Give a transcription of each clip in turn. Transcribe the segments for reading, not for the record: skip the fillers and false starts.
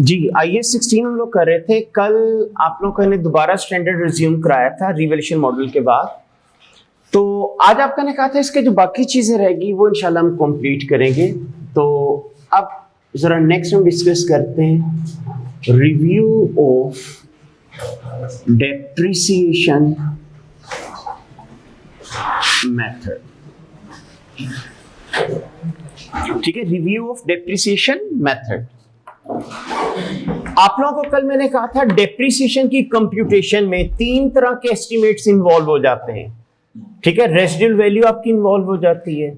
जी IAS 16 हम लोग कर रहे थे। कल आप लोगों ने दोबारा स्टैंडर्ड रिज्यूम कराया था रिवैल्यूएशन मॉडल के बाद। तो आज आपका ने कहा था इसके जो बाकी चीजें रहेगी वो इंशाल्लाह हम कंप्लीट करेंगे। तो अब जरा नेक्स्ट हम डिस्कस करते हैं रिव्यू ऑफ डेप्रिसिएशन मेथड। ठीक है, रिव्यू ऑफ डेप्रिसिएशन मेथड। आप लोगों को कल मैंने कहा था डेप्रिसिएशन की कंप्यूटेशन में तीन तरह के एस्टिमेट्स इन्वॉल्व हो जाते हैं। ठीक है, रेसिडुअल वैल्यू आपकी इन्वॉल्व हो जाती है।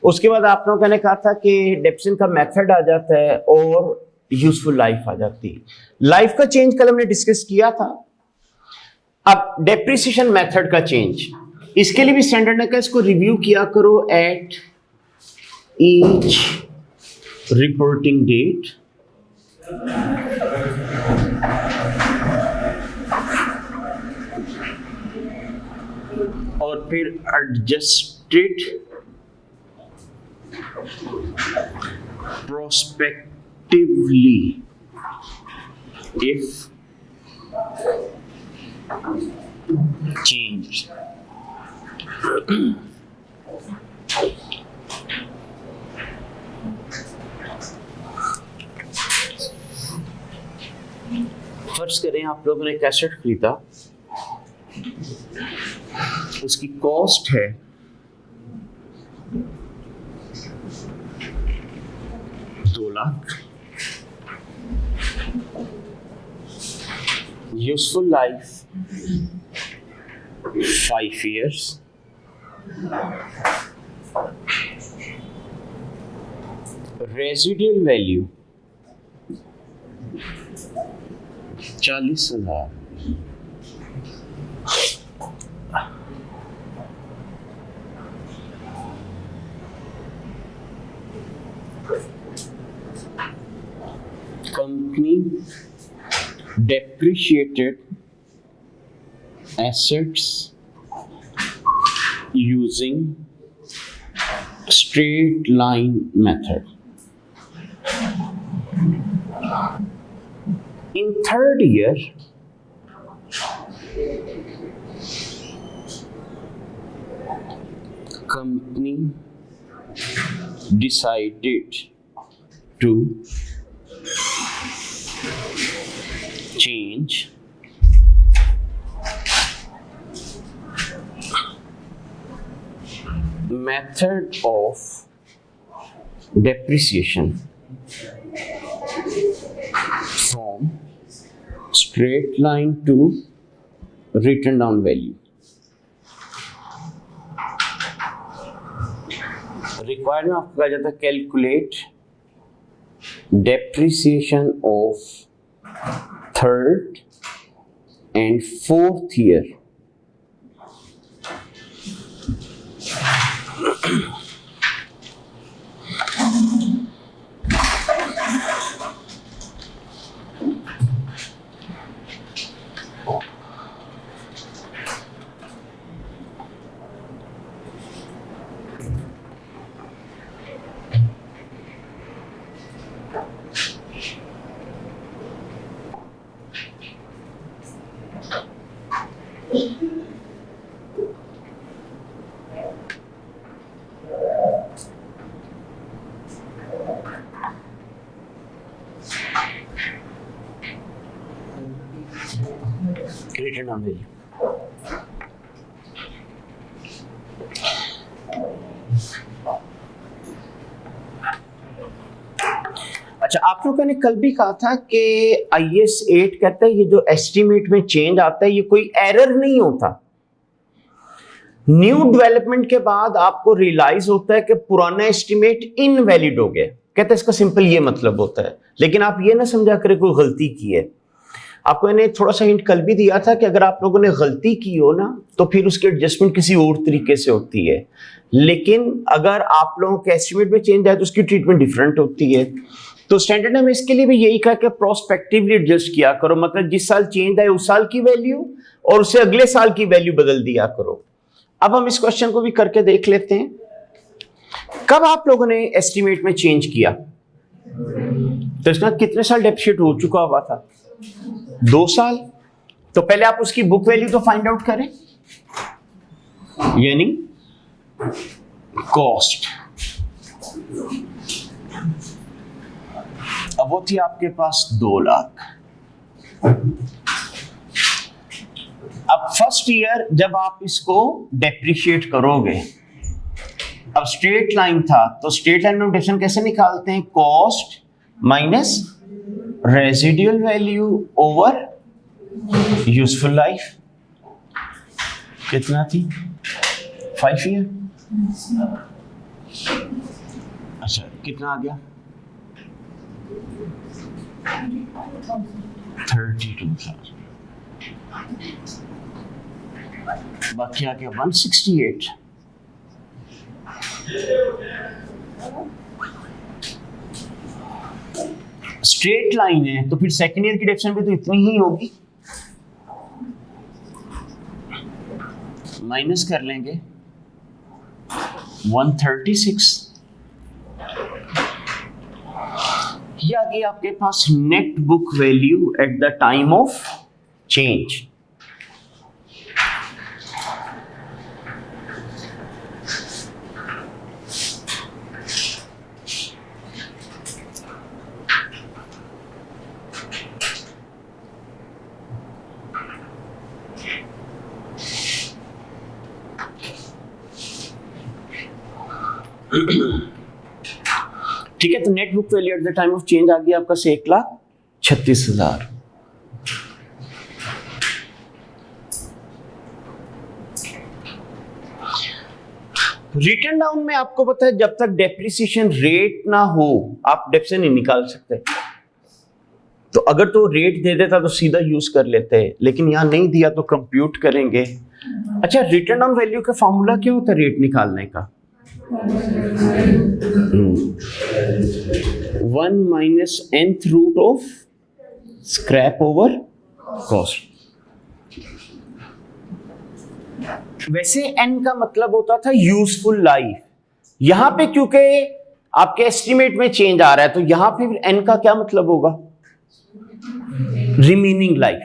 उसके बाद आप लोगों ने कहा था कि डेप्रिसिएशन का मेथड आ जाता है और यूजफुल लाइफ आ जाती है। लाइफ का चेंज कल हमने डिस्कस किया था। अब डेप्रिसिएशन मेथड का चेंज, इसके लिए भी स्टैंडर्ड ने कहा इसको रिव्यू किया करो एट ईच रिपोर्टिंग डेट। और फिर एडजस्टेड प्रोस्पेक्टिवली इफ चेंज। फर्ज करें आप लोगों ने कैसेट खरीदा, उसकी कॉस्ट है ₹2,00,000, useful life 5 years, residual value 40,000, company depreciated assets using straight line method. In third year, company decided to change method of depreciation from straight line to written down value. Requirement आपको कहा जाता है calculate depreciation of third and fourth year written down value. अच्छा, आप लोगों ने कल भी कहा था कि IAS 8 कहता है ये जो एस्टीमेट में चेंज आता है ये कोई एरर नहीं होता। न्यू डेवलपमेंट के बाद आपको रियलाइज होता है कि पुराना एस्टीमेट इनवैलिड हो गया, कहते हैं इसका सिंपल ये मतलब होता है। लेकिन आप ये ना समझा करें कोई गलती की है। आपको मैंने थोड़ा सा हिंट कल भी दिया था कि अगर आप लोगों ने गलती की हो ना तो फिर उसकी एडजस्टमेंट किसी और तरीके से होती है, लेकिन अगर आप लोगों के एस्टिमेट में चेंज आए तो उसकी ट्रीटमेंट डिफरेंट होती है। तो स्टैंडर्ड ने हमें इसके लिए भी यही कहा कि प्रोस्पेक्टिवली एडजस्ट किया करो, मतलब जिस साल चेंज आए उस साल की वैल्यू और उससे अगले साल की वैल्यू बदल दिया करो। अब हम इस क्वेश्चन को भी करके देख लेते हैं। कब आप लोगों ने एस्टिमेट में चेंज किया? तो इसका कितने साल डेप्रिशिएट हो चुका हुआ था? 2 साल। तो पहले आप उसकी बुक वैल्यू तो फाइंड आउट करें, यानी कॉस्ट। अब वो थी आपके पास 2 लाख। अब फर्स्ट ईयर जब आप इसको डेप्रिशिएट करोगे, अब स्ट्रेट लाइन था तो स्ट्रेट लाइन में डेफिनेशन कैसे निकालते हैं? Cost minus residual value over useful life. कितना थी? 5 ईयर। अच्छा, कितना आ गया? 32,000। बाकी आ गया 168। स्ट्रेट लाइन है तो फिर सेकेंड ईयर की डेप्रिसिएशन भी तो इतनी ही होगी। माइनस कर लेंगे 136। ये आ गई आपके पास net book value at the time of change. ठीक है, तो net book value at the time of change आ गया आपका 1,36,000। रिटर्न डाउन में आपको पता है जब तक डेप्रिसिएशन रेट ना हो आप डेप्रिसिएशन नहीं निकाल सकते। तो अगर तो रेट दे देता तो सीधा यूज कर लेते, लेकिन यहां नहीं दिया तो कंप्यूट करेंगे। अच्छा, रिटर्न डाउन वैल्यू का फॉर्मूला क्या होता है रेट निकालने का? 1 minus nth root of scrap over cost। वैसे n का मतलब होता था यूजफुल लाइफ। यहां पे क्योंकि आपके एस्टिमेट में चेंज आ रहा है तो यहां पे n का क्या मतलब होगा? Remaining life.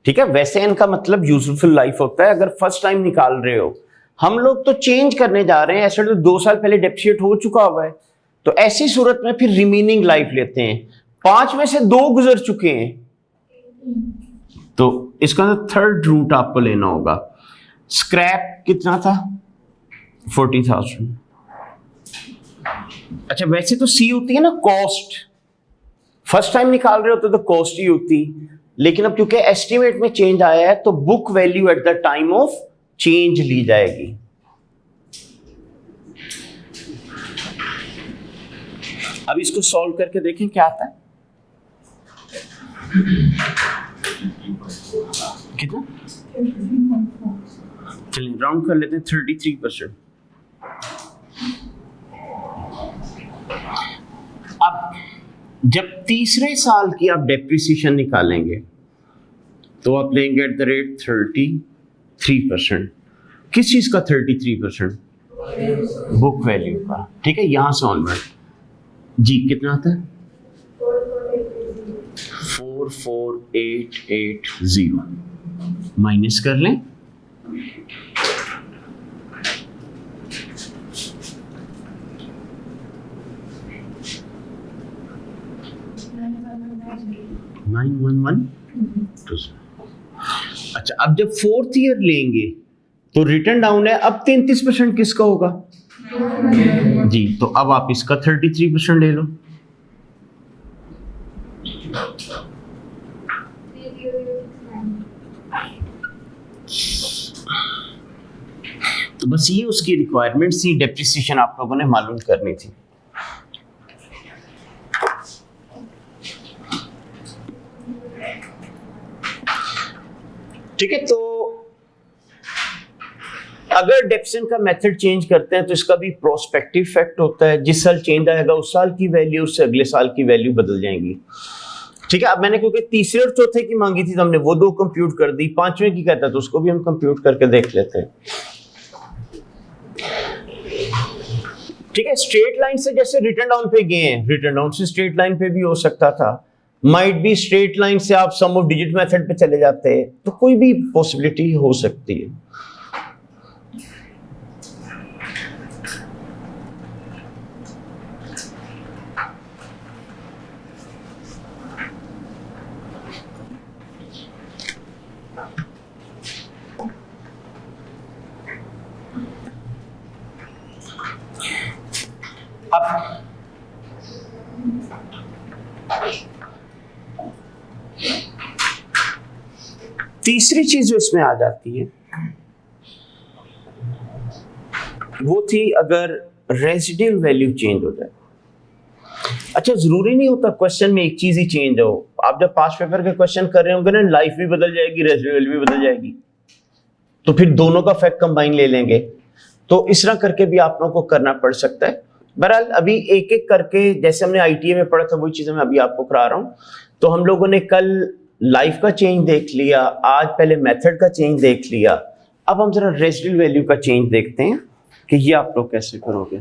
ठीक है, वैसे n का मतलब यूजफुल लाइफ होता है। अगर फर्स्ट टाइम निकाल रहे हो, हम लोग तो चेंज करने जा रहे हैं, ऐसे तो 2 साल पहले डेप्रिशिएट हो चुका हुआ है, तो ऐसी सूरत में फिर रिमेनिंग लाइफ लेते हैं। 5 में से 2 गुजर चुके हैं, तो इसका थर्ड रूट आपको लेना होगा। स्क्रैप कितना था? 40,000। अच्छा, वैसे तो सी होती है ना कॉस्ट, फर्स्ट टाइम निकाल रहे होते तो कॉस्ट ही होती, लेकिन अब क्योंकि एस्टिमेट में चेंज आया है तो book value at the time of change ली जाएगी। अब इसको सॉल्व करके देखें क्या आता है। कितना? चलिए राउंड कर लेते हैं 33%। अब जब तीसरे साल की आप डेप्रिसिएशन निकालेंगे तो आप लेंगे एट द रेट 33%। किस चीज का 33%? बुक वैल्यू का। ठीक है, यहां से ऑनवर्ड जी कितना आता है? 44,880 माइनस कर लें 911। अच्छा, अब जब 4th ईयर लेंगे तो रिटर्न डाउन है, अब 33% किसका होगा? जी, तो अब आप इसका 33% ले लो। तो बस ये उसकी रिक्वायरमेंट थी, डेप्रिसिएशन आप लोगों ने मालूम करनी थी। ठीक है, तो अगर डेप्रिसिएशन का मेथड चेंज करते हैं तो इसका भी प्रोस्पेक्टिव इफेक्ट होता है। जिस साल चेंज आएगा उस साल की वैल्यू उससे अगले साल की वैल्यू बदल जाएंगी। ठीक है, अब मैंने क्योंकि तीसरे और चौथे की मांगी थी तो हमने वो 2 कंप्यूट कर दी, 5वें की कहता तो उसको भी हम कंप्यूट करके देख लेते हैं। ठीक है, स्ट्रेट लाइन से जैसे रिटर्न डाउन पे गए हैं, रिटर्न डाउन से स्ट्रेट लाइन पे भी हो सकता था, माइट बी स्ट्रेट लाइन से आप सम ऑफ डिजिट मेथड पे चले जाते हैं, तो कोई भी पॉसिबिलिटी हो सकती है। अब तीसरी चीज जो इसमें आ जाती है वो थी अगर रेजिडुअल वैल्यू चेंज हो जाए। अच्छा, जरूरी नहीं होता क्वेश्चन में एक चीज ही चेंज हो, आप जब पास्ट पेपर के क्वेश्चन कर रहे होंगे ना, लाइफ भी बदल जाएगी, रेजिडुअल वैल्यू भी बदल जाएगी, तो फिर दोनों का फैक्ट कंबाइन ले लेंगे, तो इस तरह करके भी आप लोगों को करना पड़ सकता है। बहरहाल अभी एक एक करके, जैसे हमने आईटीए में पढ़ा था वही चीजें मैं अभी आपको करा रहा हूँ। तो हम लोगों ने कल लाइफ का चेंज देख लिया, आज पहले मेथड का चेंज देख लिया, अब हम जरा रेजिडुअल वैल्यू का चेंज देखते हैं कि ये आप लोग कैसे करोगे।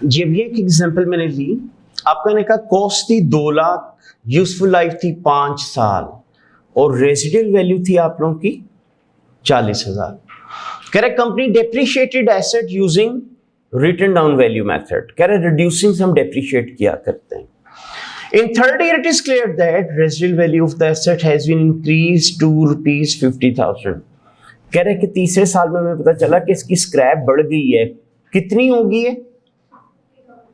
जब ये एक एग्जांपल मैंने ली, आपका ने कहा कॉस्ट थी 2 लाख, यूजफुल लाइफ थी 5 साल और रेजिडुअल वैल्यू थी आप लोगों की 40,000। कह रहे company depreciated asset using written down value method, कह रहे रिड्यूसिंग से हम डेप्रिशिएट किया करते हैं। In third year, it is clear that residual value of the asset has been increased to ₹50,000। कह रहे कि तीसरे साल में हमें पता चला कि इसकी स्क्रैप बढ़ गई है, कितनी होगी है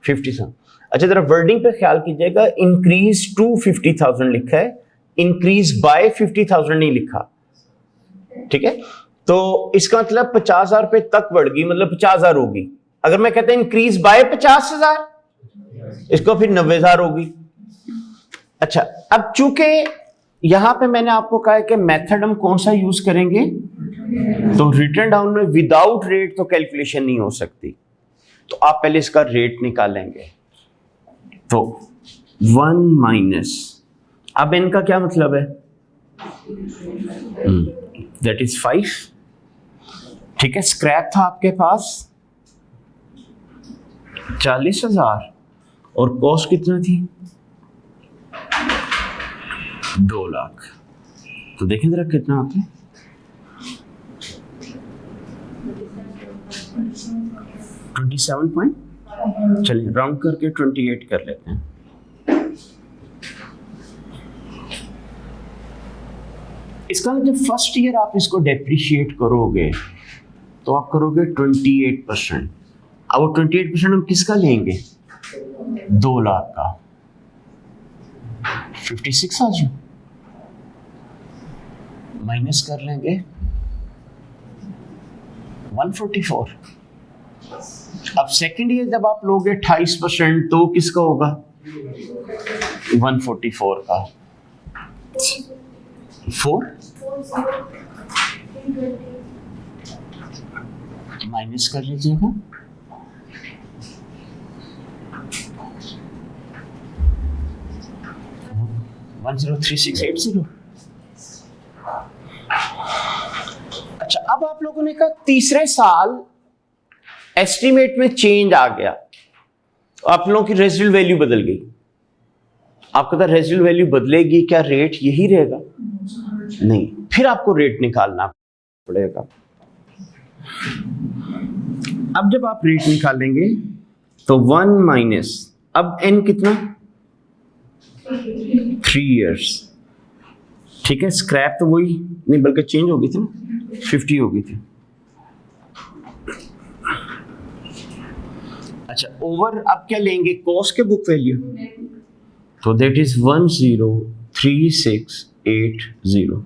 50,000। अच्छा जरा वर्डिंग पे ख्याल कीजिएगा, इंक्रीज टू 50,000 लिखा है, इंक्रीज बाय 50,000 नहीं लिखा, ठीक है। तो इसका मतलब 50,000 रुपए तक बढ़ गई, मतलब 50,000 होगी। अगर मैं कहता हूं इंक्रीज बाय 50,000, इसको फिर 90,000 होगी। अच्छा, अब चूंकि यहां पे मैंने आपको कहा है कि मेथड हम कौन सा यूज करेंगे, तो रिटर्न डाउन में विदाउट रेट तो कैलकुलेशन नहीं हो सकती, तो आप पहले इसका रेट निकालेंगे। तो 1 माइनस, अब इनका क्या मतलब है, दैट इज 5। ठीक है, स्क्रैप था आपके पास 40,000 और कॉस्ट कितना थी 2 लाख। तो देखें जरा कितना आता है, 27 चलिए राउंड करके 28 कर लेते हैं। इसका जब फर्स्ट ईयर आप इसको डेप्रिशिएट करोगे तो आप करोगे 28%। अब वो 28% हम किसका लेंगे 2 लाख का, 56 आ जाओ, माइनस कर लेंगे 144। अब सेकेंड ईयर जब आप लोगे 28% तो किसका होगा 144 का 4 माइनस कर लीजिएगा 103680। अच्छा, अब आप लोगों ने कहा तीसरे साल एस्टिमेट में चेंज आ गया, आप लोगों की रेजिडुअल वैल्यू बदल गई। आपका था रेजिडुअल वैल्यू बदलेगी, क्या रेट यही रहेगा? नहीं, फिर आपको रेट निकालना पड़ेगा। अब जब आप रेट निकालेंगे तो 1 माइनस, अब n कितना 3 इयर्स। ठीक है, स्क्रैप तो वही नहीं बल्कि चेंज हो गई थी ना, 50 हो गई थी। अच्छा, ओवर अब क्या लेंगे कॉस्ट के बुक वैल्यू, तो दैट इज 103680।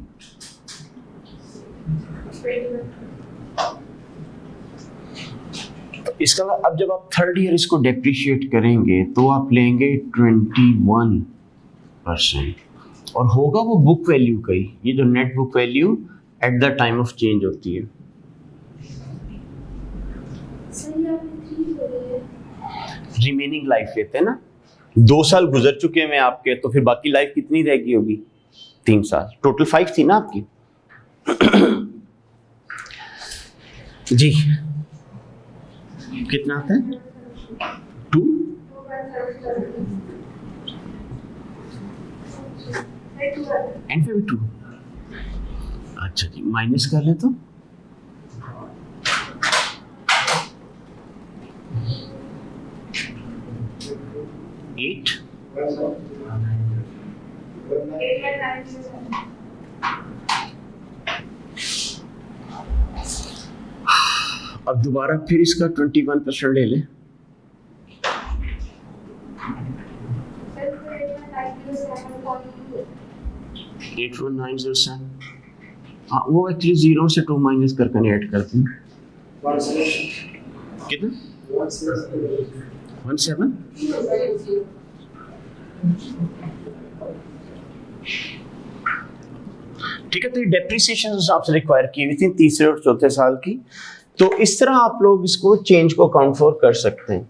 तो इसका अब जब आप थर्ड ईयर इसको डेप्रिशिएट करेंगे तो आप लेंगे 21% और होगा वो बुक वैल्यू का ही, ये जो net book value at the time of change होती है। रिमेनिंग लाइफ लेते हैं ना, 2 साल गुजर चुके हैं आपके, तो फिर बाकी लाइफ कितनी रहेगी होगी 3 साल, टोटल 5 थी ना आपकी। जी कितना आता है 2 एंड फिर 2। अच्छा जी, माइनस कर ले तो 8। अब दोबारा फिर इसका 21% ले ले, वो एक्चुअली 0 से 2 माइनस करके ऐड करते हैं। कितना 17। ठीक है, तो ये डेप्रिसिएशन उस हिसाब से रिक्वायर की हुई थी तीसरे और चौथे साल की। तो इस तरह आप लोग इसको चेंज को अकाउंट फॉर कर सकते हैं।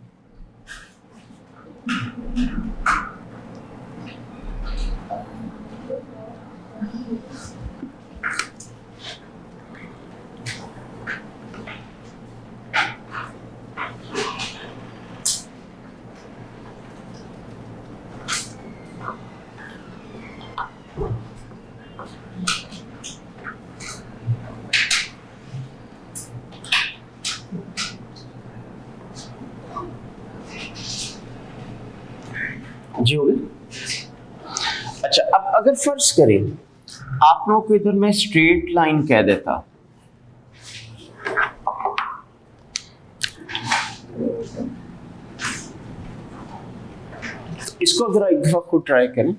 जी हो गया। अच्छा, अब अगर फर्ज करें आप लोगों को इधर मैं स्ट्रेट लाइन कह देता, इसको जरा एक दफा खुद ट्राई करें।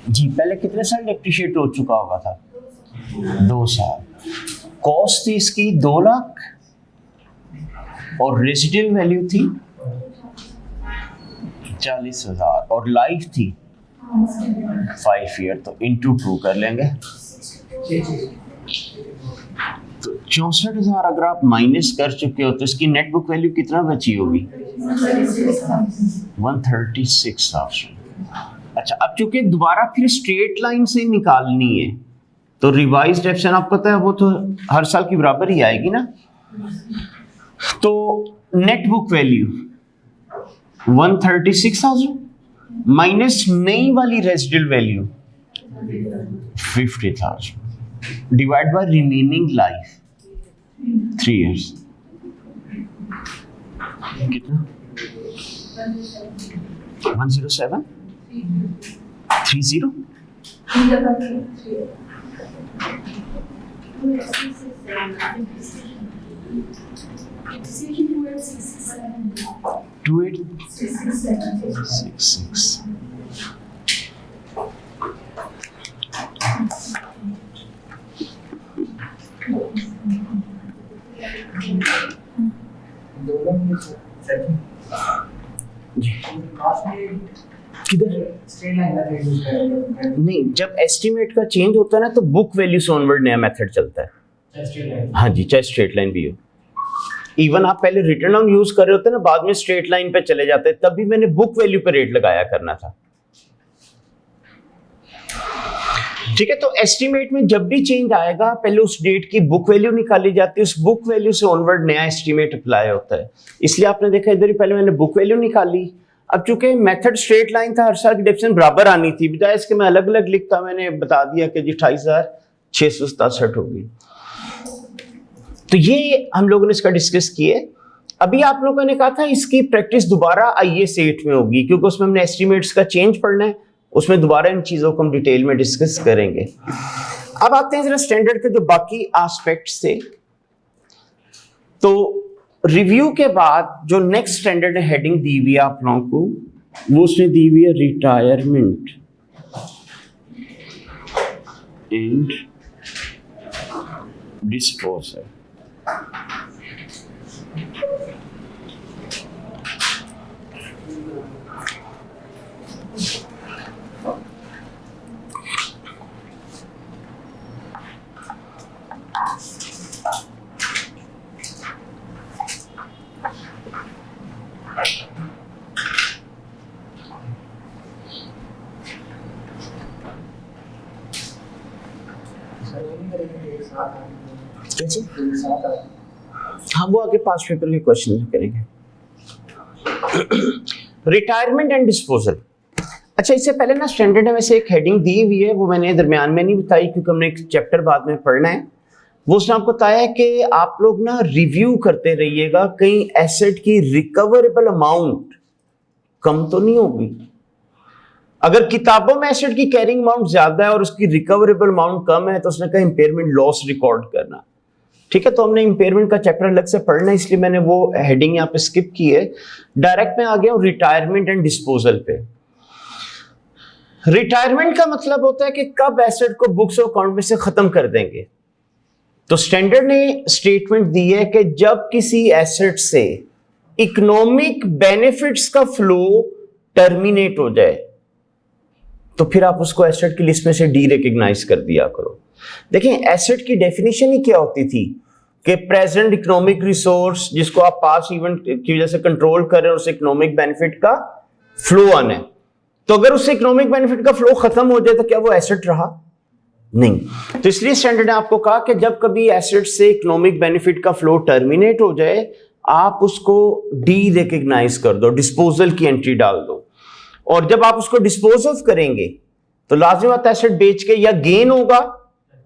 जी पहले कितने साल डेप्रिशिएट हो चुका होगा था? 2 साल। कॉस्ट थी इसकी 2 लाख और रेसिडुअल वैल्यू थी 40,000 और लाइफ थी 5 ईयर, तो इंटू 2 कर लेंगे। तो 64,000 अगर आप माइनस कर चुके हो तो इसकी नेट बुक वैल्यू कितना बची होगी? 136,000। अच्छा, अब चूंकि दोबारा फिर स्ट्रेट लाइन से निकालनी है तो रिवाइज्ड एफसन आपको पता है वो तो हर साल की बराबर ही आएगी ना। तो नेट बुक वैल्यू 136,000 माइनस नई वाली residual value 50,000 divide by remaining life 3 years. कितना? 107 30 2866। किधर? नहीं, जब एस्टिमेट का चेंज होता है ना तो बुक वैल्यू से ऑनवर्ड नया मेथड चलता है। हाँ जी, चाहे स्ट्रेट लाइन भी हो। इवन आप पहले रिटर्न डाउन यूज कर रहे होते ना, बाद में स्ट्रेट लाइन पे चले जाते, तब भी मैंने बुक वैल्यू पे रेट लगाया करना था। ठीक है, तो एस्टिमेट में जब भी चेंज आएगा पहले उस डेट की बुक वैल्यू निकाली जाती है, उस बुक वैल्यू से ऑनवर्ड नया एस्टिमेट अप्लाई होता है। इसलिए आपने देखा इधर ही पहले मैंने बुक वैल्यू निकाली। अब चूंकि मेथड स्ट्रेट लाइन था, हर साल की डेप्रिसिएशन बराबर आनी थी, बजाय इसके मैं अलग अलग लिखता, मैंने बता दिया कि जी 28,667 होगी। तो ये हम लोगों ने इसका डिस्कस किए। अभी आप लोगों ने कहा था इसकी प्रैक्टिस दोबारा IAS 8 में होगी, क्योंकि उसमें हमने एस्टिमेट्स का चेंज पढ़ना है, उसमें दोबारा इन चीजों को हम डिटेल में डिस्कस करेंगे। अब आते हैं जरा स्टैंडर्ड के जो बाकी एस्पेक्ट्स थे। तो रिव्यू के बाद जो नेक्स्ट स्टैंडर्ड हेडिंग दी हुई है आप लोगों को, वो उसने दी हुई है रिटायरमेंट एंड डिस्पोजल। कैसे? हाँ, वो आगे पास पेपर के क्वेश्चन करेंगे। Retirement and disposal. अच्छा, इससे पहले ना स्टैंडर्ड में से एक हेडिंग दी हुई है, वो मैंने दरमियान में नहीं बताई क्योंकि हमने एक चैप्टर बाद में पढ़ना है। वो उसने आपको बताया है कि आप लोग ना रिव्यू करते रहिएगा, कहीं एसेट की रिकवरेबल अमाउंट कम तो नहीं होगी। अगर किताबों में एसेट की कैरिंग अमाउंट ज्यादा है और उसकी रिकवरेबल अमाउंट कम है तो उसने कहा इंपेयरमेंट लॉस रिकॉर्ड करना। ठीक है, तो हमने इंपेयरमेंट का चैप्टर अलग से पढ़ना है, इसलिए मैंने वो हेडिंग यहाँ पे स्किप की है। डायरेक्ट में आ गया हूं रिटायरमेंट एंड डिस्पोजल पे। रिटायरमेंट का मतलब होता है कि कब एसेट को बुक्स और अकाउंट में से खत्म कर देंगे। तो स्टैंडर्ड ने स्टेटमेंट दी है कि जब किसी एसेट से इकोनॉमिक बेनिफिट्स का फ्लो टर्मिनेट हो जाए तो फिर आप उसको एसेट की लिस्ट में से डी रिकॉग्नाइज कर दिया करो। देखिए, एसेट की डेफिनेशन ही क्या होती थी कि प्रेजेंट इकोनॉमिक रिसोर्स जिसको आप पास्ट इवेंट की वजह से कंट्रोल कर रहे हैं, उस इकोनॉमिक बेनिफिट का फ्लो आना है। तो अगर उससे इकोनॉमिक बेनिफिट का फ्लो खत्म हो जाए तो क्या वो एसेट रहा? नहीं। तो इसलिए स्टैंडर्ड ने आपको कहा कि जब कभी एसेट से इकोनॉमिक बेनिफिट का फ्लो टर्मिनेट हो जाए आप उसको डी रिकॉग्नाइज कर दो, डिस्पोजल की एंट्री डाल दो। और जब आप उसको डिस्पोज ऑफ करेंगे तो लाजिम बात एसेट बेच के या गेन होगा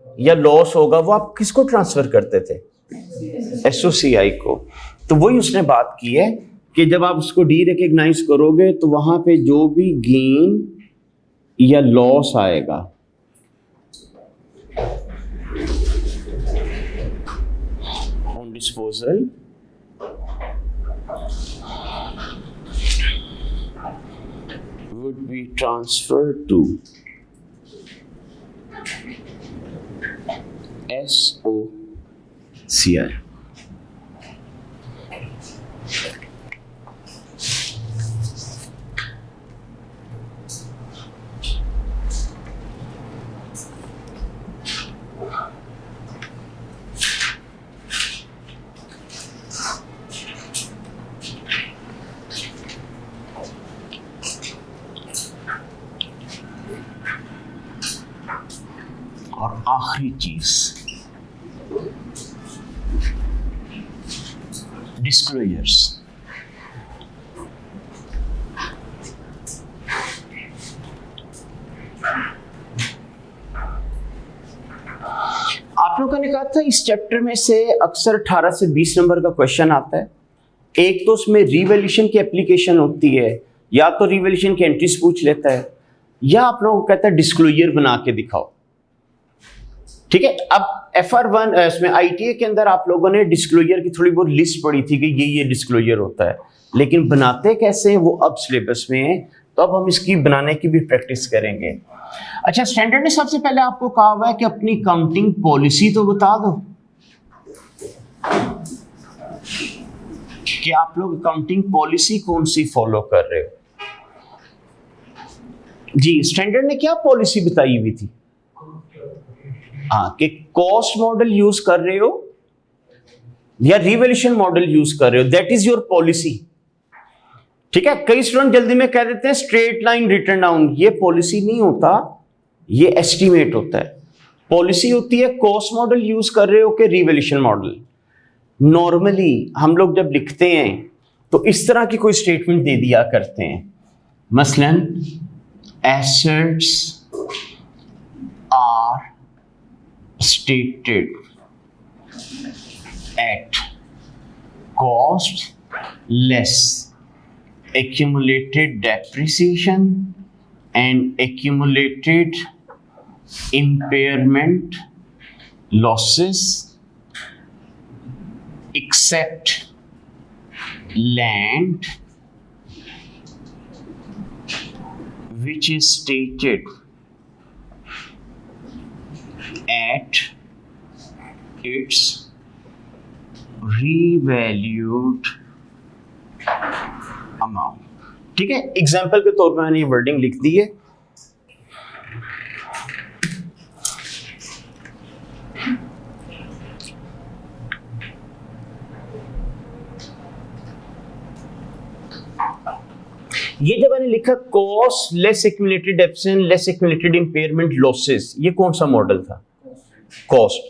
या लॉस होगा, वो आप किसको ट्रांसफर करते थे? एसओसीआई को। तो वही उसने बात की है कि जब आप उसको डी रिकॉग्नाइज करोगे तो वहां पे जो भी गेन या लॉस आएगा on disposal would be transferred to SOCI. और आखिरी चीज डिस्क्लोजर्स। आप लोगों ने कहा था इस चैप्टर में से अक्सर 18 से 20 नंबर का क्वेश्चन आता है। एक तो उसमें रिवैल्यूएशन की एप्लीकेशन होती है, या तो रिवैल्यूएशन की एंट्रीज पूछ लेता है, या आप लोगों को कहता है डिस्क्लोजर बना के दिखाओ। ठीक है, अब FR1 इसमें ITA के अंदर आप लोगों ने डिस्क्लोजर की थोड़ी बहुत लिस्ट पढ़ी थी कि ये डिस्क्लोजर होता है, लेकिन बनाते कैसे हैं वो अब सिलेबस में है, तो अब हम इसकी बनाने की भी प्रैक्टिस करेंगे। अच्छा, स्टैंडर्ड ने सबसे पहले आपको कहा हुआ है कि अपनी काउंटिंग पॉलिसी तो बता दो कि आप लोग अकाउंटिंग पॉलिसी कौन सी फॉलो कर रहे हो। जी, स्टैंडर्ड ने क्या पॉलिसी बताई हुई थी? हाँ, कि कॉस्ट मॉडल यूज कर रहे हो या रिवैल्यूएशन मॉडल यूज कर रहे हो, दैट इज योर पॉलिसी। ठीक है, कई स्टूडेंट जल्दी में कह देते हैं स्ट्रेट लाइन रिटर्न डाउन, ये पॉलिसी नहीं होता, ये एस्टीमेट होता है। पॉलिसी होती है कॉस्ट मॉडल यूज कर रहे हो कि रिवैल्यूएशन मॉडल। नॉर्मली हम लोग जब लिखते हैं तो इस तरह की कोई स्टेटमेंट दे दिया करते हैं, मसलन assets are stated at cost less accumulated depreciation and accumulated impairment losses except land which is stated at its revalued amount। ठीक है, एग्जाम्पल के तौर पर मैंने ये वर्डिंग लिख दी है। ये जब मैंने लिखा cost less accumulated depreciation less accumulated impairment losses, ये कौन सा मॉडल था? कॉस्ट।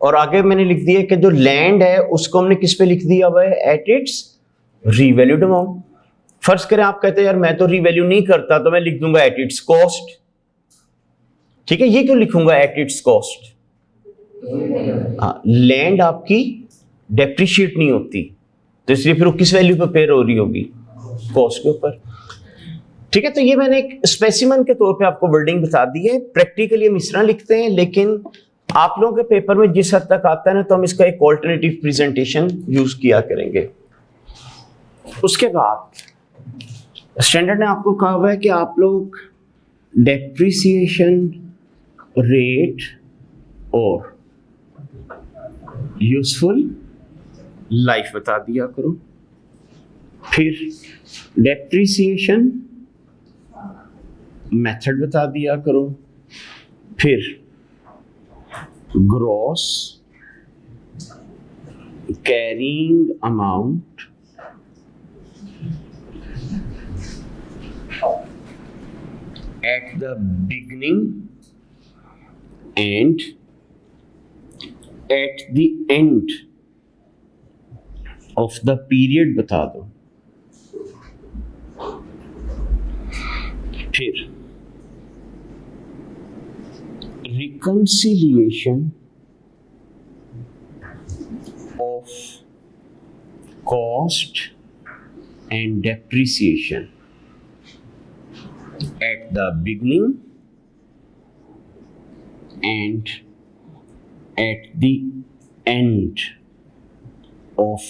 और आगे मैंने लिख दिया कि जो लैंड है उसको हमने किस पे लिख दिया हुआ है, एट इट्स रीवैल्यूड अमाउंट। फर्ज करें आप कहते हैं यार मैं तो रीवैल्यू नहीं करता, तो मैं लिख दूंगा एट इट्स कॉस्ट। ठीक है, ये क्यों लिखूंगा एट इट्स कॉस्ट? हाँ, लैंड आपकी डेप्रिशिएट नहीं होती, तो इसलिए फिर वो किस वैल्यू पे पेयर हो रही होगी, कॉस्ट के ऊपर। ठीक है, तो ये मैंने एक स्पेसिमन के तौर पे आपको वर्डिंग बता दी है। प्रैक्टिकली हम इस तरह लिखते हैं, लेकिन आप लोगों के पेपर में जिस हद तक आता है ना, तो हम इसका एक ऑल्टरनेटिव प्रेजेंटेशन यूज किया करेंगे। उसके बाद स्टैंडर्ड ने आपको कहा हुआ है कि आप लोग डेप्रिसिएशन रेट और यूजफुल लाइफ बता दिया करो, फिर डेप्रिसिएशन मेथड बता दिया करो, फिर gross carrying amount at the beginning and at the end of the period बता दो। फिर reconciliation of cost and depreciation at the beginning and at the end of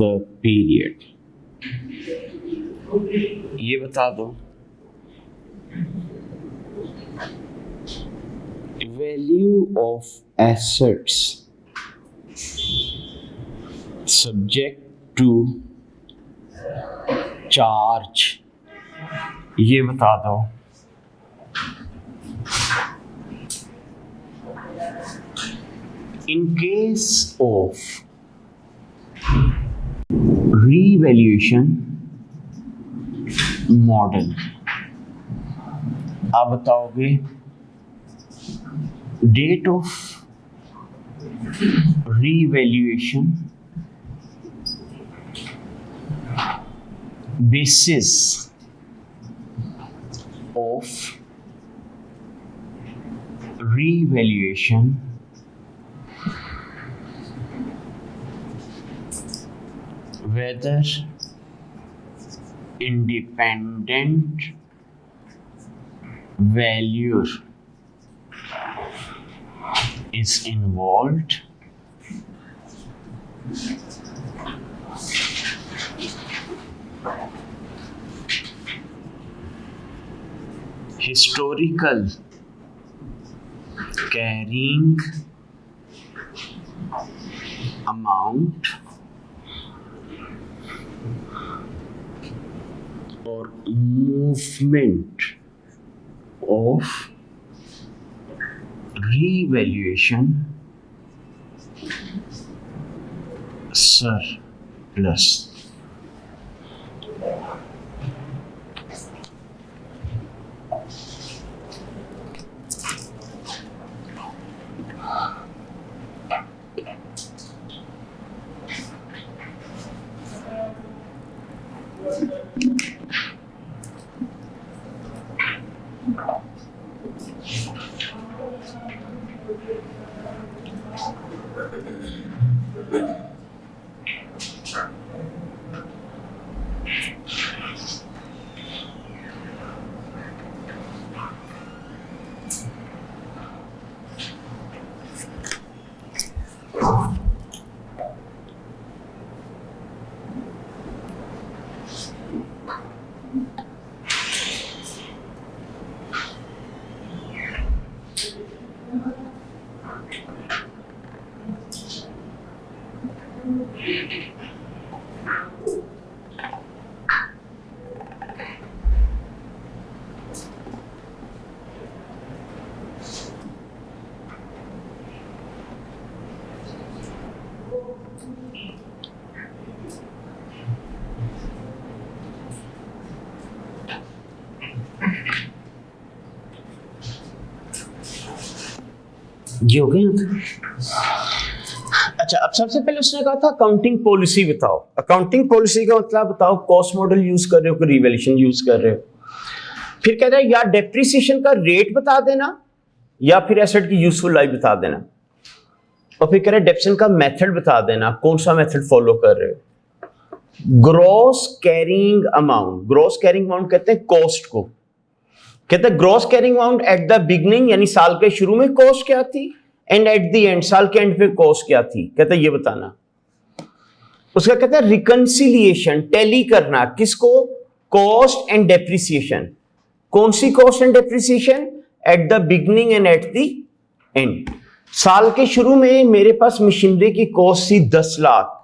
the period, ये बता दो। Value of assets subject to charge, ये बता दो। In case of revaluation model, आप बताओगे date of revaluation basis of revaluation whether independent valuer is involved, historical carrying amount or movement of revaluation surplus। ये हो गया। अच्छा, अब सबसे पहले उसने कहा था अकाउंटिंग पॉलिसी बताओ। अकाउंटिंग पॉलिसी का मतलब बताओ कॉस्ट मॉडल यूज कर रहे हो कि रिवैल्यूएशन यूज कर रहे हो। फिर कहता है या डेप्रिसिएशन का रेट बता देना या फिर एसेट की यूजफुल लाइफ बता देना, और फिर कह रहे डेप्रिसिएशन का मेथड बता देना, कौन सा मेथड फॉलो कर रहे हो। Gross carrying amount, gross carrying amount कहते हैं कॉस्ट को, कहते हैं gross carrying amount at the beginning यानी साल के शुरू में कॉस्ट क्या थी, एंड एट द एंड साल के एंड पे कॉस्ट क्या थी, कहते हैं ये बताना। उसका कहते हैं रिकंसिलिएशन, टैली करना, किसको, कॉस्ट एंड डेप्रिसिएशन। कौन सी cost and depreciation, at the beginning and at the end. साल के शुरू में मेरे पास मशीनरी की कॉस्ट थी 10 लाख,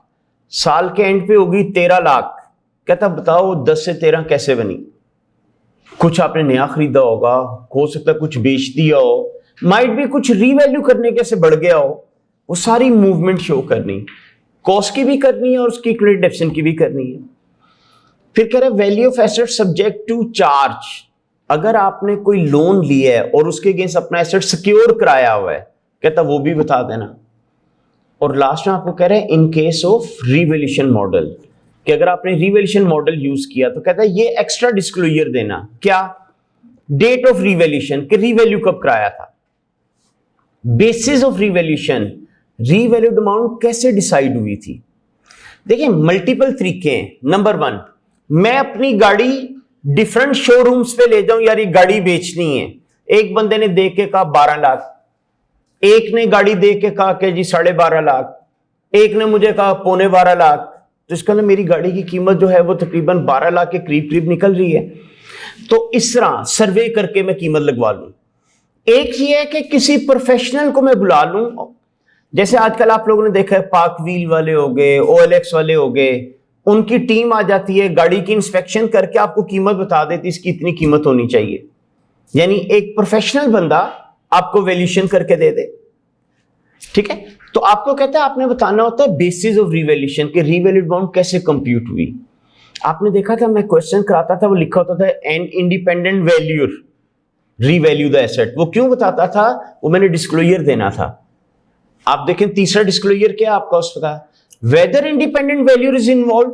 साल के एंड पे होगी 13 लाख, कहता बताओ 10 से 13 कैसे बनी। कुछ आपने नया खरीदा होगा, हो सकता है कुछ बेच दिया हो, माइट भी कुछ रीवैल्यू करने के से बढ़ गया हो, वो सारी मूवमेंट शो करनी, कॉस्ट की भी करनी है और उसकी क्रेडिट डेप्रिसिएशन की भी करनी है। फिर कह रहे value of asset subject to charge, अगर आपने कोई लोन लिया है और उसके अगेंस्ट अपना एसेट सिक्योर कराया हुआ है, कहता वो भी बता देना। और लास्ट में आपको कह रहे हैं in case of revaluation model, कि अगर आपने रिवैल्यूएशन मॉडल यूज किया तो कहता है ये एक्स्ट्रा डिस्क्लोजर देना, क्या, डेट ऑफ रिवैल्यूएशन, कि रिवैल्यू कब कराया था, basis of revaluation, revalued amount कैसे डिसाइड हुई थी। देखिए मल्टीपल तरीके हैं। नंबर 1, मैं अपनी गाड़ी डिफरेंट शोरूम्स पे ले जाऊं, यार ये गाड़ी बेचनी है, एक बंदे ने देख के कहा 12 लाख, एक ने गाड़ी देख के कहा कि जी 12.5 लाख, एक ने मुझे कहा 12.25 लाख, तो इसका मतलब मेरी गाड़ी की कीमत जो है वो तकरीबन 12 लाख के करीब करीब निकल रही है। तो इस तरह सर्वे करके मैं कीमत लगवा लूं। एक ये है कि किसी प्रोफेशनल को मैं बुला लूं, जैसे आजकल आप लोगों ने देखा है पार्क व्हील वाले हो गए, OLX वाले हो गए, उनकी टीम आ जाती है, गाड़ी की इंस्पेक्शन करके आपको कीमत बता देती, इसकी इतनी कीमत होनी चाहिए। यानी एक प्रोफेशनल बंदा आपको वैल्यूएशन करके दे दे, ठीक है। तो आपको कहता है आपने बताना होता है बेसिस ऑफ रिवैल्यूएशन, कि रिवैल्यूड अमाउंट कैसे कंप्यूट हुई। आपने देखा था मैं क्वेश्चन कराता था, वो लिखा होता था an independent valuer revalue the asset. वो क्यों बताता था, वो मैंने डिस्क्लोजर देना था। आप देखें तीसरा डिस्क्लोजर क्या आपका, उसका वेदर इंडिपेंडेंट वैल्यूर इज इन्वॉल्व।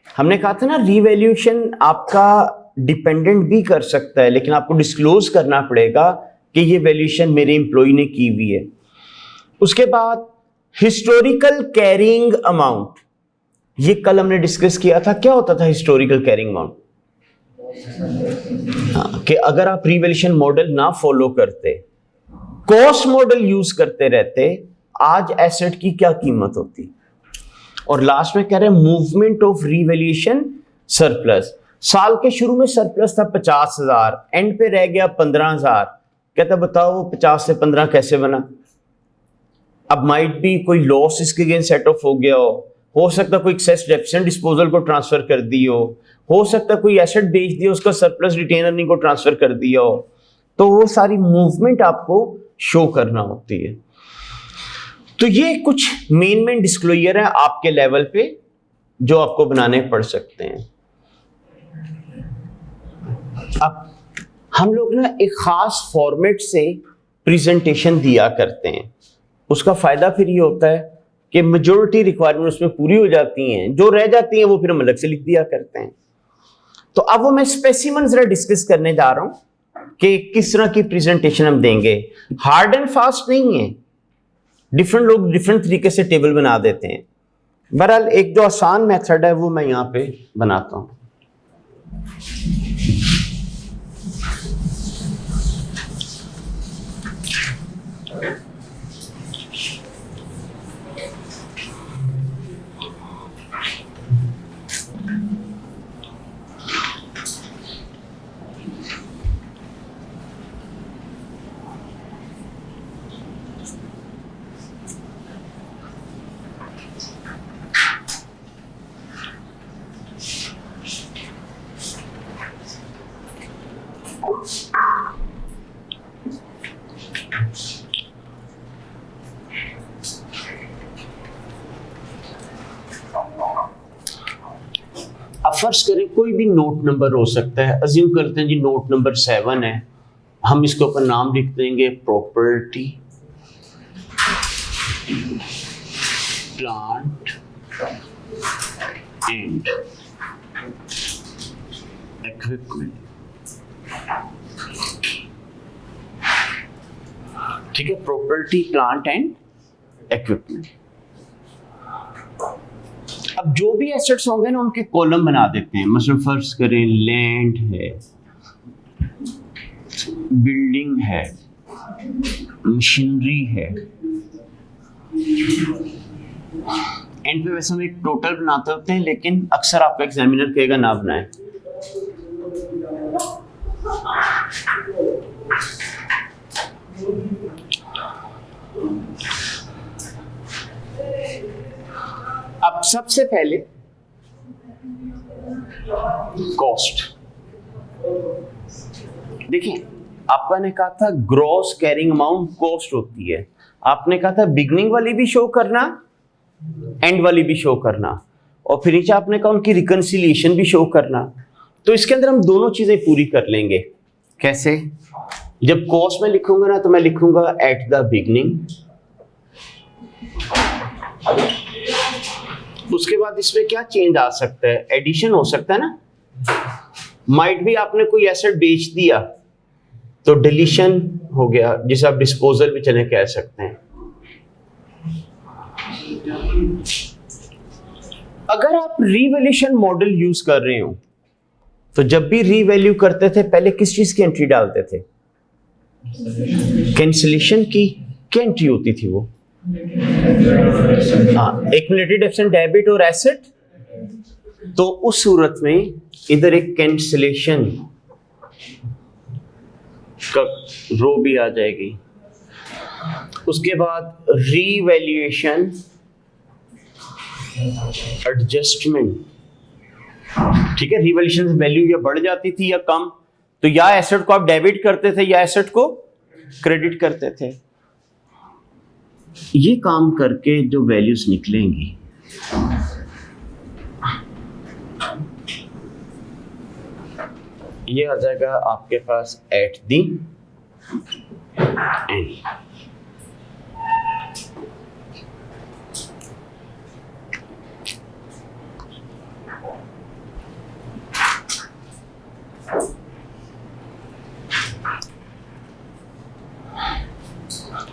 हमने कहा था ना रिवैल्यूएशन आपका डिपेंडेंट भी कर सकता है, लेकिन आपको डिस्क्लोज करना पड़ेगा कि ये वैल्यूएशन मेरे एम्प्लॉय ने की हुई है। उसके बाद हिस्टोरिकल कैरिंग अमाउंट, ये कल हमने डिस्कस किया था, क्या होता था हिस्टोरिकल कैरिंग अमाउंट। कि अगर आप रिवैल्यूएशन मॉडल ना फॉलो करते, कॉस्ट मॉडल यूज करते रहते, आज एसेट की क्या कीमत होती। और लास्ट में कह रहे हैं मूवमेंट ऑफ रिवैल्यूएशन सरप्लस, साल के शुरू में सरप्लस था 50,000, एंड पे रह गया 15,000, कहता बताओ वो 50 से 15 कैसे बना। अब माइट भी कोई लॉस इसके अगेंस्ट सेट ऑफ हो गया हो सकता कोई एक्सेस डेप्रिसिएशन डिस्पोजल को ट्रांसफर कर दी हो सकता कोई एसेट बेच दिया उसका सरप्लस रिटेन अर्निंग को ट्रांसफर कर दिया हो, तो वो सारी मूवमेंट आपको शो करना होती है। तो ये कुछ मेन डिस्क्लोजर है आपके लेवल पे जो आपको बनाने पड़ सकते हैं। अब हम लोग ना एक खास फॉर्मेट से प्रेजेंटेशन दिया करते हैं, उसका फायदा फिर ये होता है कि मेजॉरिटी रिक्वायरमेंट उसमें पूरी हो जाती हैं, जो रह जाती हैं वो फिर हम अलग से लिख दिया करते हैं। तो अब वो मैं स्पेसिमन जरा डिस्कस करने जा रहा हूं कि किस तरह की प्रेजेंटेशन हम देंगे। हार्ड एंड फास्ट नहीं है, डिफरेंट लोग डिफरेंट तरीके से टेबल बना देते हैं। बहरहाल एक जो आसान मेथड है वो मैं यहां पे बनाता हूं। अब फर्ज करें कोई भी नोट नंबर हो सकता है, अज्यूम करते हैं जी नोट नंबर 7 है, हम इसके ऊपर नाम लिख देंगे प्रॉपर्टी। Plant and equipment. ठीक है, प्रॉपर्टी प्लांट एंड इक्विपमेंट। अब जो भी एसेट्स होंगे ना उनके कॉलम बना देते हैं। मतलब फर्ज करें लैंड है, बिल्डिंग है, मशीनरी है, एंड पे वैसे हम एक टोटल बनाते होते हैं, लेकिन अक्सर आपका एग्जामिनर कहेगा ना बनाएं। अब सबसे पहले कॉस्ट देखिए, आपका ने कहा था ग्रॉस कैरिंग अमाउंट कॉस्ट होती है। आपने कहा था बिगनिंग वाली भी शो करना, एंड वाली भी शो करना, और फिर नीचे आपने कहा उनकी रिकंसिलिएशन भी शो करना। तो इसके अंदर हम दोनों चीजें पूरी कर लेंगे। कैसे? जब कॉस्ट में लिखूंगा ना तो मैं लिखूंगा एट द बिगनिंग, उसके बाद इसमें क्या चेंज आ सकता है? एडिशन हो सकता है ना। माइट भी आपने कोई एसेट बेच दिया तो डिलीशन हो गया, जिसे आप डिस्पोजल भी चले कह सकते हैं। अगर आप रीवैल्यूएशन मॉडल यूज कर रहे हो तो जब भी रीवैल्यू करते थे पहले किस चीज की एंट्री डालते थे? कैंसिलेशन की क्या एंट्री होती थी वो? हाँ, एक्युमुलेटेड एब्सेंट डेबिट और एसेट। तो उस सूरत में इधर एक कैंसिलेशन का रो भी आ जाएगी। उसके बाद रीवैल्यूएशन एडजस्टमेंट। ठीक है, रीवैल्यूएशन वैल्यू या बढ़ जाती थी या कम, तो या एसेट को आप डेबिट करते थे या एसेट को क्रेडिट करते थे। ये काम करके जो वैल्यूज निकलेंगी ये आ जाएगा आपके पास एट दी एंड।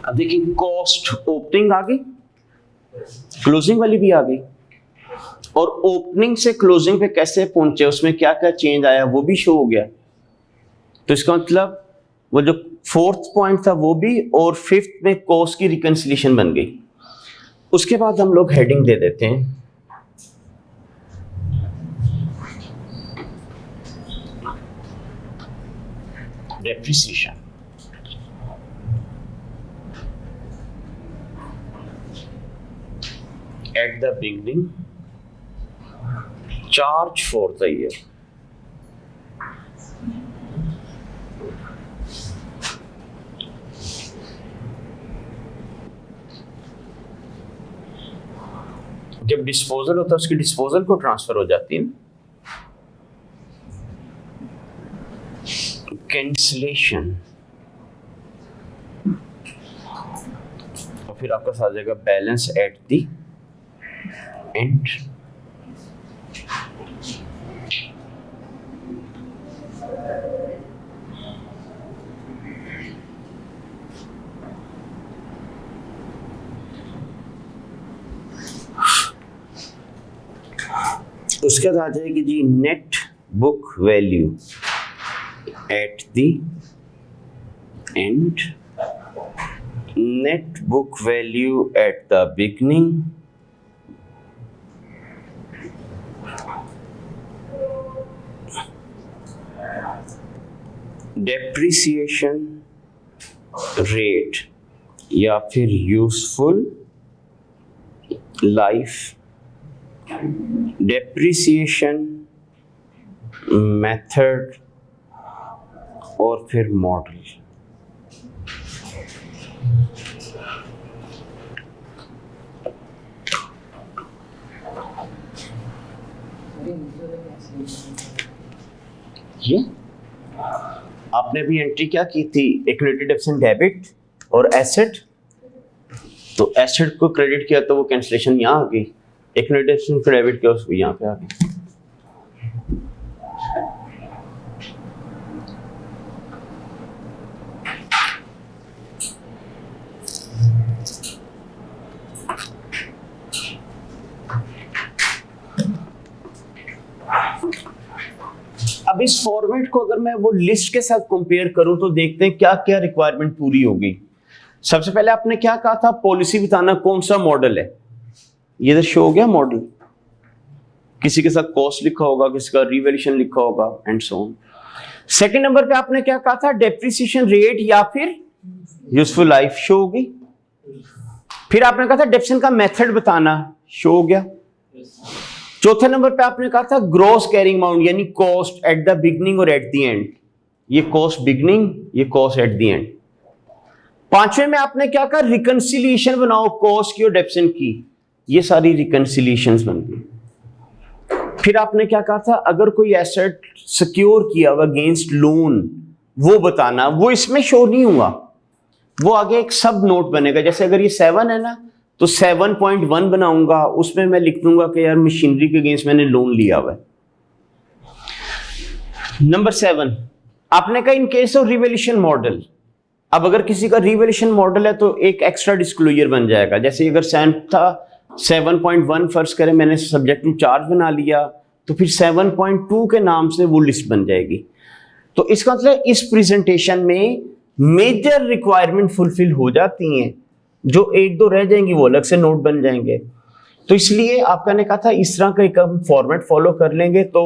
अब देखिए, कॉस्ट ओपनिंग आ गई, क्लोजिंग वाली भी आ गई, और ओपनिंग से क्लोजिंग पे कैसे पहुंचे, उसमें क्या क्या चेंज आया वो भी शो हो गया। तो इसका मतलब वो जो फोर्थ पॉइंट था वो भी, और फिफ्थ में कॉस्ट की रिकंसिलिएशन बन गई। उसके बाद हम लोग हेडिंग दे देते हैं depreciation. At the beginning, charge for the year. जब डिस्पोजल होता है उसकी डिस्पोजल को ट्रांसफर हो जाती है। कैंसिलेशन, और फिर आपका साथ जाएगा बैलेंस एट दी एंड। उसके बाद आ जाएगी जी net book value at the end, net book value at the beginning, depreciation rate या फिर यूजफुल लाइफ, डेप्रिसिएशन मेथड, और फिर मॉडल। ये आपने भी एंट्री क्या की थी? एक्युमुलेटेड एब्सेंट डेबिट और एसेट तो एसेट को क्रेडिट किया तो वो कैंसिलेशन यहाँ आ गई, इक्विटी को डेबिट किया उसको यहाँ पे आ गई। अब इस फॉर्मेट को अगर मैं वो लिस्ट के साथ कंपेयर करूं तो देखते हैं क्या क्या रिक्वायरमेंट पूरी होगी। सबसे पहले आपने क्या कहा था, पॉलिसी बताना कौन सा मॉडल है, ये इधर शो हो गया मॉडल, किसी के साथ कॉस्ट लिखा होगा, किसी का रिवैल्यूएशन लिखा होगा and so on. Second number पे आपने क्या कहा था, डेप्रिसिएशन रेट या फिर यूजफुल लाइफ शो होगी। फिर आपने कहा था डेप्रिसिएशन का मेथड बताना, शो हो गया। चौथे नंबर पे आपने कहा था ग्रॉस कैरिंग अमाउंट यानी कॉस्ट एट द बिगनिंग और एट द एंड, ये कॉस्ट बिगनिंग, ये कॉस्ट एट द एंड। पांचवें में आपने क्या कहा, रिकंसिलिएशन बनाओ कॉस्ट की और डेप्रिसिएशन की, ये सारी रिकंसिलिएशंस बन गई। फिर आपने क्या कहा था, अगर कोई एसेट सिक्योर किया हुआ अगेंस्ट लोन वो बताना, वो इसमें शो नहीं हुआ, वो आगे एक सब नोट बनेगा। जैसे अगर ये 7 है ना तो 7.1 बनाऊंगा, उसमें मैं लिख दूंगा कि यार मशीनरी के अगेंस्ट मैंने लोन लिया हुआ है। नंबर 7 आपने कहा in case of revaluation model, अब अगर किसी का रिवैल्यूएशन मॉडल है तो एक एक्स्ट्रा डिस्क्लोजर बन जाएगा। जैसे अगर 7.1 फर्ज करें मैंने सब्जेक्ट टू चार्ज बना लिया तो फिर 7.2 के नाम से वो लिस्ट बन जाएगी। तो इसका मतलब इस प्रेजेंटेशन में मेजर रिक्वायरमेंट फुलफिल हो जाती हैं, जो एक दो रह जाएंगी वो अलग से नोट बन जाएंगे। तो इसलिए आपका ने कहा था इस तरह का एक हम फॉर्मेट फॉलो कर लेंगे तो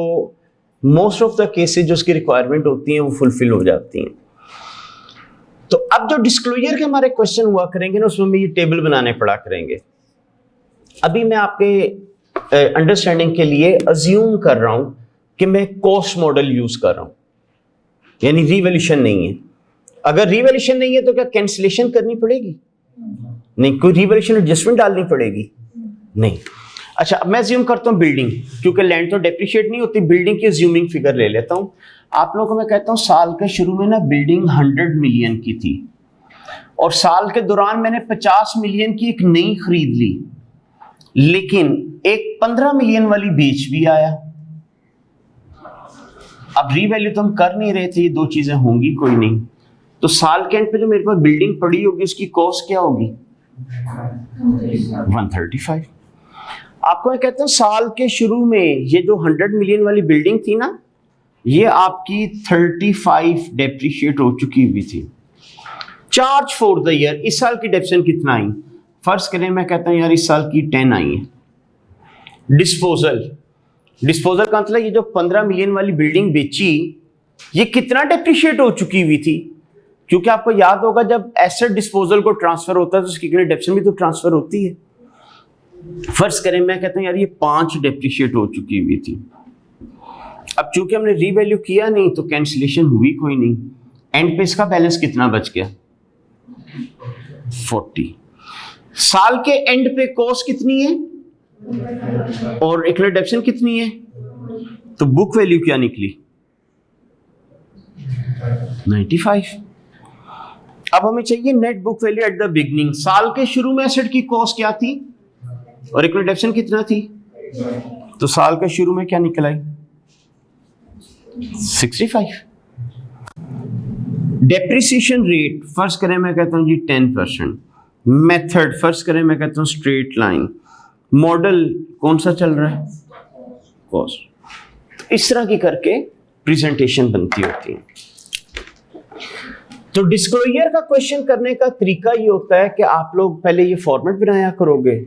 मोस्ट ऑफ द केसेस जो उसकी रिक्वायरमेंट होती हैं वो फुलफिल हो जाती हैं। तो अब जो डिस्क्लोजर के हमारे क्वेश्चन हुआ करेंगे ना, उसमें ये टेबल बनाने पड़ा करेंगे। अभी मैं आपके अंडरस्टैंडिंग के लिए अज्यूम कर रहा हूं कि मैं कॉस्ट मॉडल यूज कर रहा हूं, यानी रिवैल्यूएशन नहीं है। अगर रिवैल्यूएशन नहीं है तो क्या कैंसिलेशन करनी पड़ेगी? नहीं। कोई रिवैल्यूएशन एडजस्टमेंट डालनी पड़ेगी? नहीं। अच्छा, अब मैं अज्यूम करता हूं बिल्डिंग, क्योंकि लैंड तो डेप्रिशिएट नहीं होती, बिल्डिंग की अज्यूमिंग फिगर ले लेता हूं। आप लोगों को मैं कहता हूं साल के शुरू में ना बिल्डिंग 100 मिलियन की थी और साल के दौरान मैंने 50 मिलियन की एक नई खरीद ली, लेकिन एक 15 मिलियन वाली बेच भी आया। अब रीवैल्यू तो हम कर नहीं रहे थे, ये दो चीजें होंगी कोई नहीं। तो साल के एंड पे जो मेरे पास बिल्डिंग पड़ी होगी उसकी कॉस्ट क्या होगी? 135। आपको मैं कहता हूं साल के शुरू में ये जो 100 मिलियन वाली बिल्डिंग थी ना, ये आपकी 35 डेप्रिशिएट हो चुकी हुई थी। चार्ज फॉर द ईयर, इस साल की डेप्रिसिएशन कितना आई? फर्ज करें मैं कहता हूं यार इस साल की 10 आई है। डिस्पोजल का मतलब ये जो 15 मिलियन वाली बिल्डिंग बेची, ये कितना डेप्रिशिएट हो चुकी हुई थी? क्योंकि आपको याद होगा जब एसेट डिस्पोजल को ट्रांसफर होता है तो उसकी डेप्रिसिएशन भी तो ट्रांसफर होती है। फर्ज करें मैं कहता हूं यार ये 5 डेप्रिशिएट हो चुकी हुई थी। अब चूंकि हमने रीवैल्यू किया नहीं तो कैंसिलेशन हुई कोई नहीं, एंड पे इसका बैलेंस कितना बच गया? 40। साल के एंड पे कॉस्ट कितनी है और इक्विटी डेप्रिसिएशन कितनी है? तो बुक वैल्यू क्या निकली? 95। अब हमें चाहिए net book value at the beginning. साल के शुरू में एसेट की कॉस्ट क्या थी और इक्विटी डेप्रिसिएशन कितना थी? तो साल के शुरू में क्या निकल आई? 65। डेप्रिसिएशन रेट फर्ज करें मैं कहता हूं जी 10%। मेथड फर्ज करें मैं कहता हूं स्ट्रेट लाइन। मॉडल कौन सा चल रहा है? कॉस्ट। इस तरह की करके प्रेजेंटेशन बनती होती है। तो डिस्क्लोजर का क्वेश्चन करने का तरीका ये होता है कि आप लोग पहले ये फॉर्मेट बनाया करोगे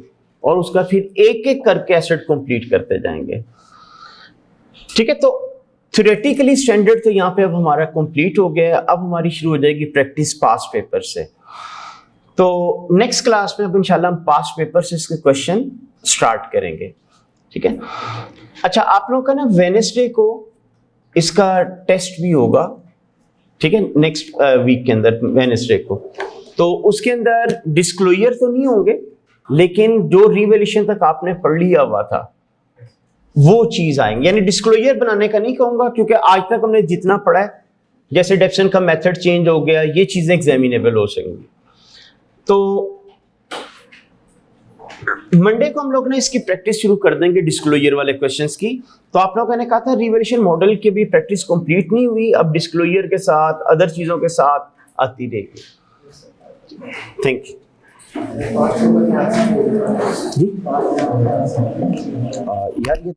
और उसका फिर एक एक करके एसेट कंप्लीट करते जाएंगे। ठीक है, तो थ्योरेटिकली स्टैंडर्ड तो यहाँ पे अब हमारा कंप्लीट हो गया है। अब हमारी शुरू हो जाएगी प्रैक्टिस पास पेपर से। तो नेक्स्ट क्लास में अब इंशाल्लाह हम पास पेपर से इसके क्वेश्चन स्टार्ट करेंगे। ठीक है। अच्छा, आप लोगों का ना वेडनेसडे को इसका टेस्ट भी होगा। ठीक है, नेक्स्ट वीक के अंदर वेडनेसडे को। तो उसके अंदर डिस्क्लोजर तो नहीं होंगे, लेकिन जो रिवैल्यूएशन तक आपने पढ़ लिया हुआ था वो चीज आएंगे। यानी डिस्क्लोजर बनाने का नहीं कहूंगा, क्योंकि आज तक हमने जितना पढ़ा है, जैसे डेप्रिसिएशन का मेथड चेंज हो गया, ये चीजें एग्जामिनेबल हो सकेंगी। तो मंडे को हम लोग ने इसकी प्रैक्टिस शुरू कर देंगे डिस्क्लोजर वाले क्वेश्चंस की। तो आप लोगों ने कहा था रिवैल्यूएशन मॉडल की भी प्रैक्टिस कंप्लीट नहीं हुई, अब डिस्क्लोजर के साथ अदर चीजों के साथ आती रहेगी। थैंक यू जी। यार ये